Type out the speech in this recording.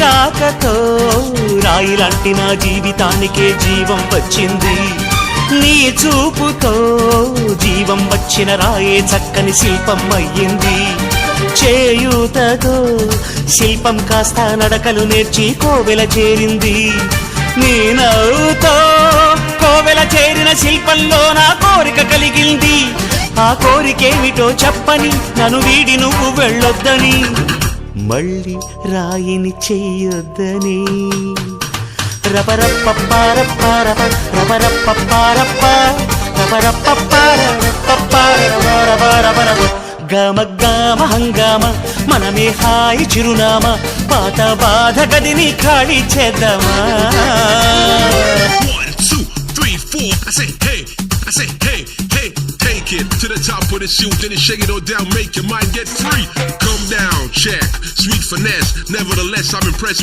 రాకతో రాయిలాంటి నా జీవితానికే జీవం వచ్చింది. నీ చూపుతో జీవం వచ్చిన రాయే చక్కని శిల్పం అయ్యింది. చేయూతతో శిల్పం కాస్త నడకలు నేర్చి కోవెల చేరింది. నీ నవ్వుతో కోవెల చేరిన శిల్పంలో నా కోరిక కలిగింది. ఆ కోరికేమిటో చెప్పని నన్ను వీడి నువ్వు వెళ్ళొద్దని, మళ్ళీ రాయిని చెయ్యొద్దని. రపరప్పపారప్పారప రపరప్పపారప్ప రపరప్పపారపపారపరపరపరపరపర గమ గమ హంగామ మనమే హాయి చిరునామా. పాత బాధ గదిని ఖాళీ చేద్దామా. 1 2 3 4 I say hey, I say hey, hey, take it to the top of the shoe, then you shake it all down, make your mind get free. Come down, check, sweet finesse, nevertheless I'm impressed.